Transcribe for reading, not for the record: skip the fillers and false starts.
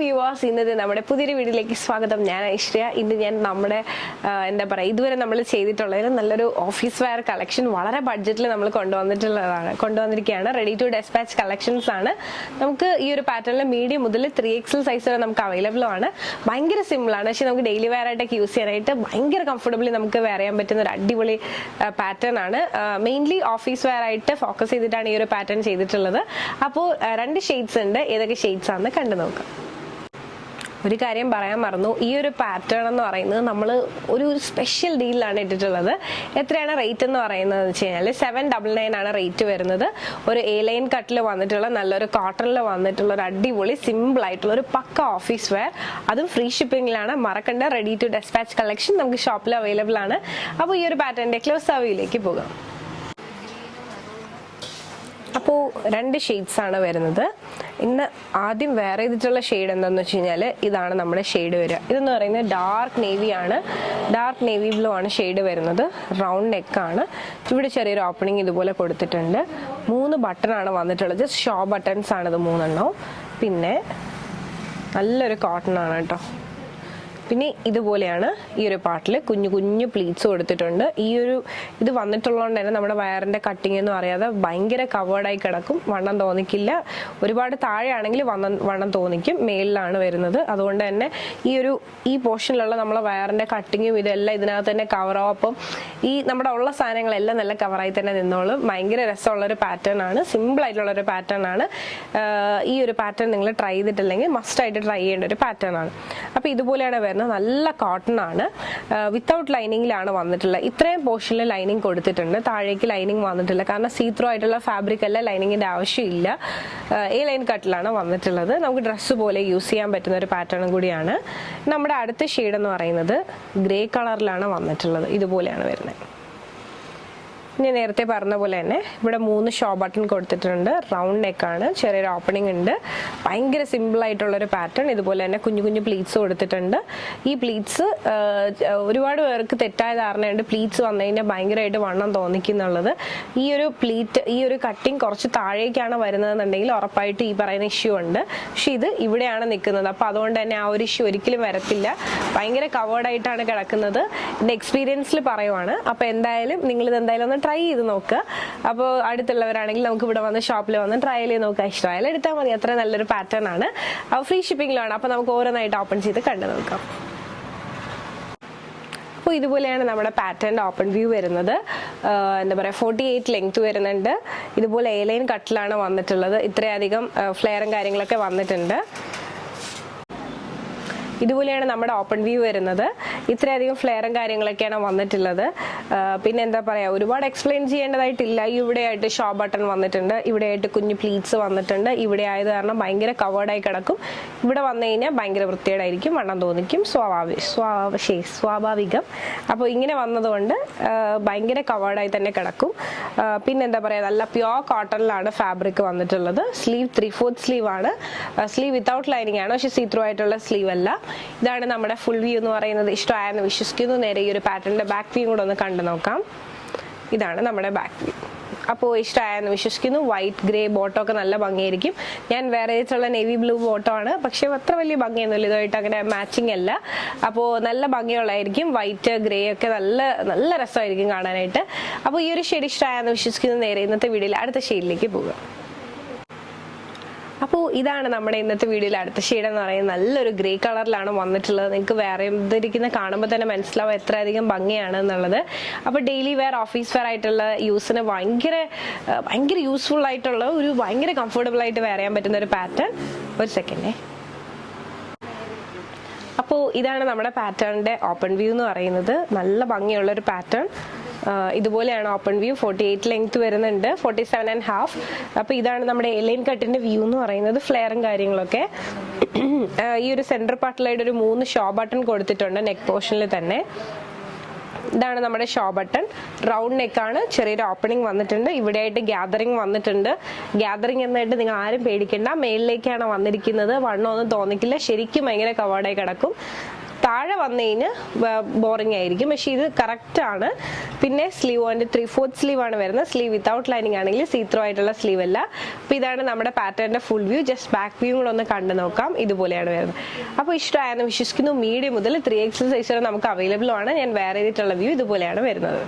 Viewers, ഇന്നത്തെ നമ്മുടെ പുതിയൊരു വീഡിയോയിലേക്ക് സ്വാഗതം. ഞാൻ ഐശ്വര്യ. ഇന്ന് ഞാൻ നമ്മുടെ എന്താ പറയുക, ഇതുവരെ നമ്മൾ ചെയ്തിട്ടുള്ളതിൽ നല്ലൊരു ഓഫീസ് വെയർ കളക്ഷൻ വളരെ ബഡ്ജറ്റിൽ നമ്മൾ കൊണ്ടുവന്നിരിക്കുകയാണ്. റെഡി ടു ഡെസ്പാച്ച് കളക്ഷൻസ് ആണ്. നമുക്ക് ഈ ഒരു പാറ്റേണിൽ മീഡിയം മുതൽ 3XL സൈസ് വരെ നമുക്ക് അവൈലബിൾ ആണ്. ഭയങ്കര സിമ്പിളാണ്, പക്ഷെ നമുക്ക് ഡെയിലി വെയർ ആയിട്ടൊക്കെ യൂസ് ചെയ്യാനായിട്ട് ഭയങ്കര കംഫർട്ടബിളി നമുക്ക് വെയർ ചെയ്യാൻ പറ്റുന്ന ഒരു അടിപൊളി പാറ്റേൺ ആണ്. മെയിൻലി ഓഫീസ് വെയർ ആയിട്ട് ഫോക്കസ് ചെയ്തിട്ടാണ് ഈ ഒരു പാറ്റേൺ ചെയ്തിട്ടുള്ളത്. അപ്പോൾ 2 ഷെയ്ഡ്സ് ഉണ്ട്. ഏതൊക്കെ ഷെയ്ഡ്സ് ആണെന്ന് കണ്ടു നോക്കാം. ഒരു കാര്യം പറയാൻ മറന്നു, ഈ ഒരു പാറ്റേൺ എന്ന് പറയുന്നത് നമ്മൾ ഒരു സ്പെഷ്യൽ ഡീലിലാണ് ഇട്ടിട്ടുള്ളത്. എത്രയാണ് റേറ്റ് എന്ന് പറയുന്നത് വെച്ച് കഴിഞ്ഞാൽ 799 ആണ് റേറ്റ് വരുന്നത്. ഒരു A-ലൈൻ കട്ടിൽ വന്നിട്ടുള്ള നല്ലൊരു കോട്ടണിൽ വന്നിട്ടുള്ള ഒരു അടിപൊളി സിമ്പിൾ ആയിട്ടുള്ള ഒരു പക്ക ഓഫീസ് വെയർ, അതും ഫ്രീ ഷിപ്പിംഗിലാണ്. മറക്കണ്ട, റെഡി ടു ഡെസ്പാച്ച് കളക്ഷൻ നമുക്ക് ഷോപ്പിൽ അവൈലബിൾ ആണ്. അപ്പോൾ ഈ ഒരു പാറ്റേണിന്റെ ക്ലോസ് റിവ്യൂയിലേക്ക് പോകാം. അപ്പോൾ 2 ഷെയ്ഡ്സ് ആണ് വരുന്നത്. ഇന്ന് ആദ്യം വെയർ ചെയ്തിട്ടുള്ള ഷെയ്ഡ് എന്താണെന്ന് വെച്ച് കഴിഞ്ഞാൽ ഇതാണ് നമ്മുടെ ഷെയ്ഡ് വരിക. ഇതെന്ന് പറയുന്നത് ഡാർക്ക് നേവി ആണ്. ഡാർക്ക് നേവി ബ്ലൂ ആണ് ഷെയ്ഡ് വരുന്നത്. റൗണ്ട് നെക്കാണ്. ഇവിടെ ചെറിയൊരു ഓപ്പണിങ് ഇതുപോലെ കൊടുത്തിട്ടുണ്ട്. 3 ബട്ടണാണ് വന്നിട്ടുള്ളത്. ജസ്റ്റ് ഷോ ബട്ടൺസ് ആണ് ഇത് 3 എണ്ണവും. പിന്നെ നല്ലൊരു കോട്ടൺ ആണ് കേട്ടോ. പിന്നെ ഇതുപോലെയാണ് ഈ ഒരു പാർട്ടിൽ കുഞ്ഞു കുഞ്ഞു പ്ലീറ്റ്സ് കൊടുത്തിട്ടുണ്ട്. ഈ ഒരു ഇത് വന്നിട്ടുള്ളതുകൊണ്ട് തന്നെ നമ്മുടെ വയറിന്റെ കട്ടിങ് എന്ന് പറയാതെ ഭയങ്കര കവേർഡായി കിടക്കും. വണ്ണം തോന്നിക്കില്ല. ഒരുപാട് താഴെയാണെങ്കിൽ വണ്ണം തോന്നിക്കും. മേലിലാണ് വരുന്നത്. അതുകൊണ്ട് തന്നെ ഈ പോർഷനിലുള്ള നമ്മളെ വയറിന്റെ കട്ടിങ്ങും ഇതെല്ലാം ഇതിനകത്ത് തന്നെ കവറാവും. അപ്പം ഈ നമ്മുടെ ഉള്ള സാധനങ്ങളെല്ലാം നല്ല കവറായി തന്നെ നിന്നോളും. ഭയങ്കര രസമുള്ളൊരു പാറ്റേൺ ആണ്. സിമ്പിൾ ആയിട്ടുള്ളൊരു പാറ്റേൺ ആണ്. ഈ ഒരു പാറ്റേൺ നിങ്ങൾ ട്രൈ ചെയ്തിട്ടില്ലെങ്കിൽ മസ്റ്റ് ആയിട്ട് ട്രൈ ചെയ്യേണ്ട ഒരു പാറ്റേൺ ആണ്. അപ്പോൾ ഇതുപോലെയാണ് വരുന്നത്. നല്ല കോട്ടൺ ആണ്. വിത്തൗട്ട് ലൈനിങ്ങിലാണ് വന്നിട്ടുള്ളത്. ഇത്രയും പോർഷനിൽ ലൈനിങ് കൊടുത്തിട്ടുണ്ട്. താഴേക്ക് ലൈനിങ് വന്നിട്ടില്ല. കാരണം സീത്രോ ആയിട്ടുള്ള ഫാബ്രിക് അല്ല, ലൈനിങ്ങിന്റെ ആവശ്യമില്ല. A-ലൈൻ കട്ടിലാണ് വന്നിട്ടുള്ളത്. നമുക്ക് ഡ്രസ്സ് പോലെ യൂസ് ചെയ്യാൻ പറ്റുന്ന ഒരു പാറ്റേണും കൂടിയാണ്. നമ്മുടെ അടുത്ത ഷെയ്ഡ് എന്ന് പറയുന്നത് ഗ്രേ കളറിലാണ് വന്നിട്ടുള്ളത്. ഇതുപോലെയാണ് വരുന്നത്. ഞാൻ നേരത്തെ പറഞ്ഞ പോലെ തന്നെ ഇവിടെ 3 ഷോ ബട്ടൺ കൊടുത്തിട്ടുണ്ട്. റൗണ്ട് നെക്കാണ്. ചെറിയൊരു ഓപ്പണിംഗ് ഉണ്ട്. ഭയങ്കര സിമ്പിൾ ആയിട്ടുള്ളൊരു പാറ്റേൺ. ഇതുപോലെ തന്നെ കുഞ്ഞു കുഞ്ഞു പ്ലീറ്റ്സ് കൊടുത്തിട്ടുണ്ട്. ഈ പ്ലീറ്റ്സ് ഒരുപാട് പേർക്ക് തെറ്റായ ധാരണയുണ്ട്. പ്ലീറ്റ്സ് വന്നു കഴിഞ്ഞാൽ ഭയങ്കരമായിട്ട് വണ്ണം തോന്നിക്കുന്നുള്ളത്. ഈ ഒരു കട്ടിങ് കുറച്ച് താഴേക്കാണ് വരുന്നതെന്നുണ്ടെങ്കിൽ ഉറപ്പായിട്ട് ഈ പറയുന്ന ഇഷ്യൂ ഉണ്ട്. പക്ഷെ ഇത് ഇവിടെയാണ് നിൽക്കുന്നത്. അപ്പോൾ അതുകൊണ്ട് തന്നെ ആ ഒരു ഇഷ്യൂ ഒരിക്കലും വരത്തില്ല. ഭയങ്കര കവേർഡ് ആയിട്ടാണ് കിടക്കുന്നത്. എൻ്റെ എക്സ്പീരിയൻസിൽ പറയുവാണ്. അപ്പോൾ എന്തായാലും നിങ്ങളിത് എന്തായാലും ഒന്ന് ട്രൈ ചെയ്ത് നോക്കുക. അപ്പോൾ അടുത്തുള്ളവരാണെങ്കിൽ നമുക്ക് ഇവിടെ വന്ന് ഷോപ്പിൽ വന്ന് ട്രയൽ ചെയ്ത് നോക്കുക. ഇഷ്ടമായാലും എടുത്താൽ മതി. അത്ര നല്ലൊരു പാറ്റേൺ ആണ്. അപ്പോൾ ഫ്രീ ഷിപ്പിംഗിലാണ്. അപ്പോൾ നമുക്ക് ഓരോന്നായിട്ട് ഓപ്പൺ ചെയ്ത് കണ്ടു നോക്കാം. അപ്പോൾ ഇതുപോലെയാണ് നമ്മുടെ പാറ്റേണിന്റെ ഓപ്പൺ വ്യൂ വരുന്നത്. എന്താ പറയുക, 48 ലെങ്ത് വരുന്നുണ്ട്. ഇതുപോലെ A-ലൈൻ കട്ടിലാണ് വന്നിട്ടുള്ളത്. ഇത്രയധികം ഫ്ലെയറും കാര്യങ്ങളൊക്കെ വന്നിട്ടുണ്ട്. ഇതുപോലെയാണ് നമ്മുടെ ഓപ്പൺ വ്യൂ വരുന്നത്. ഇത്രയധികം ഫ്ലെയറും കാര്യങ്ങളൊക്കെയാണ് വന്നിട്ടുള്ളത്. പിന്നെ എന്താ പറയുക, ഒരുപാട് എക്സ്പ്ലെയിൻ ചെയ്യേണ്ടതായിട്ടില്ല. ഇവിടെയായിട്ട് ഷോ ബട്ടൺ വന്നിട്ടുണ്ട്. ഇവിടെയായിട്ട് കുഞ്ഞു പ്ലീറ്റ്സ് വന്നിട്ടുണ്ട്. ഇവിടെ ആയത് കാരണം ഭയങ്കര കവേർഡായി കിടക്കും. ഇവിടെ വന്നു കഴിഞ്ഞാൽ ഭയങ്കര വൃത്തികേടായിരിക്കും, വണ്ണം തോന്നിക്കും. സ്വാഭാവികം. അപ്പോൾ ഇങ്ങനെ വന്നതുകൊണ്ട് ഭയങ്കര കവേർഡായി തന്നെ കിടക്കും. പിന്നെ എന്താ പറയുക, നല്ല പ്യോർ കോട്ടണിലാണ് ഫാബ്രിക് വന്നിട്ടുള്ളത്. സ്ലീവ് 3/4 സ്ലീവ് ആണ്. സ്ലീവ് വിത്തൗട്ട് ലൈനിങ് ആണ്, പക്ഷെ സീത്രൂ ആയിട്ടുള്ള സ്ലീവ് അല്ല. ഇതാണ് നമ്മുടെ ഫുൾ വ്യൂ എന്ന് പറയുന്നത്. ഇഷ്ടമായെന്ന് വിശ്വസിക്കുന്നു. നേരെ ഈ ഒരു പാറ്റേണിന്റെ ബാക്ക് വ്യൂ കൂടെ ഒന്ന് കണ്ടു നോക്കാം. ഇതാണ് നമ്മുടെ ബാക്ക് വ്യൂ. അപ്പോൾ ഇഷ്ടമായെന്ന് വിശ്വസിക്കുന്നു. വൈറ്റ് ഗ്രേ ബോട്ടോ ഒക്കെ നല്ല ഭംഗിയായിരിക്കും. ഞാൻ വേറെ ചെയ്തിട്ടുള്ള നേവി ബ്ലൂ ബോട്ടോ ആണ്, പക്ഷെ അത്ര വലിയ ഭംഗിയൊന്നുമില്ല. ഇതുമായിട്ട് അങ്ങനെ മാച്ചിങ് അല്ല. അപ്പോൾ നല്ല ഭംഗിയുള്ളതായിരിക്കും. വൈറ്റ് ഗ്രേ ഒക്കെ നല്ല നല്ല രസമായിരിക്കും കാണാനായിട്ട്. അപ്പോൾ ഈ ഒരു ഷെയ്ഡ് ഇഷ്ടമായെന്ന് വിശ്വസിക്കുന്നു. നേരെ ഇന്നത്തെ വീഡിയോയിൽ അടുത്ത ഷെയ്ഡിലേക്ക് പോകാം. അപ്പോൾ ഇതാണ് നമ്മുടെ ഇന്നത്തെ വീഡിയോയിൽ അടുത്ത ഷെയ്ഡ് എന്ന് പറയുന്നത്. നല്ലൊരു ഗ്രേ കളറിലാണ് വന്നിട്ടുള്ളത്. നിങ്ങൾക്ക് വേറെ ഇതിരിക്കുന്ന കാണുമ്പോൾ തന്നെ മനസ്സിലാവും എത്ര അധികം ഭംഗിയാണ് എന്നുള്ളത്. അപ്പോൾ ഡെയിലി വെയർ, ഓഫീസ് വെയർ ആയിട്ടുള്ള യൂസിന് ഭയങ്കര യൂസ്ഫുൾ ആയിട്ടുള്ള ഒരു ഭയങ്കര കംഫർട്ടബിൾ ആയിട്ട് വെയർ ചെയ്യാൻ പറ്റുന്ന ഒരു പാറ്റേൺ. ഒരു സെക്കൻഡേ. അപ്പോൾ ഇതാണ് നമ്മുടെ പാറ്റേണിന്റെ ഓപ്പൺ വ്യൂ എന്ന് പറയുന്നത്. നല്ല ഭംഗിയുള്ളൊരു പാറ്റേൺ. ഇതുപോലെയാണ് ഓപ്പൺ വ്യൂ. 48 ലെങ്ത് വരുന്നുണ്ട്. 47.5. അപ്പോൾ ഇതാണ് നമ്മുടെ A-ലൈൻ കട്ടിന്റെ വ്യൂ എന്ന് പറയുന്നത്. ഫ്ലെയറും കാര്യങ്ങളൊക്കെ ഈ ഒരു സെന്റർ പാർട്ടിലായിട്ട് ഒരു 3 ഷോ ബട്ടൺ കൊടുത്തിട്ടുണ്ട് നെക്ക് പോർഷനിൽ തന്നെ. ഇതാണ് നമ്മുടെ ഷോ ബട്ടൺ. റൗണ്ട് നെക്കാണ്. ചെറിയൊരു ഓപ്പണിംഗ് വന്നിട്ടുണ്ട്. ഇവിടെയായിട്ട് ഗ്യാതറിംഗ് വന്നിട്ടുണ്ട്. ഗ്യാതറിംഗ് എന്നായിട്ട് നിങ്ങൾ ആരും പേടിക്കേണ്ട. മേളിലേക്കാണ് വന്നിരിക്കുന്നത്. വണ്ണമൊന്നും തോന്നിക്കില്ല. ശരിക്കും ഭയങ്കര കവേർഡായി കിടക്കും. താഴെ വന്നു കഴിഞ്ഞാൽ ബോറിംഗ് ആയിരിക്കും. പക്ഷെ ഇത് കറക്റ്റ് ആണ്. പിന്നെ സ്ലീവ് അതിന്റെ 3/4 സ്ലീവ് ആണ് വരുന്നത്. സ്ലീവ് വിത്തൗട്ട് ലൈനിങ് ആണെങ്കിൽ സീത്രോ ആയിട്ടുള്ള സ്ലീവ് അല്ല. അപ്പൊ ഇതാണ് നമ്മുടെ പാറ്റേണിന്റെ full view. Just back view കൂടെ ഒന്ന് കണ്ടു നോക്കാം. ഇതുപോലെയാണ് വരുന്നത്. അപ്പോൾ ഇഷ്ടമായെന്ന് വിശ്വസിക്കുന്നു. മീഡിയം മുതൽ 3XL സൈസ് വരെ നമുക്ക് അവൈലബിൾ ആണ്. ഞാൻ വെയർ ചെയ്തിട്ടുള്ള വ്യൂ ഇതുപോലെയാണ് വരുന്നത്.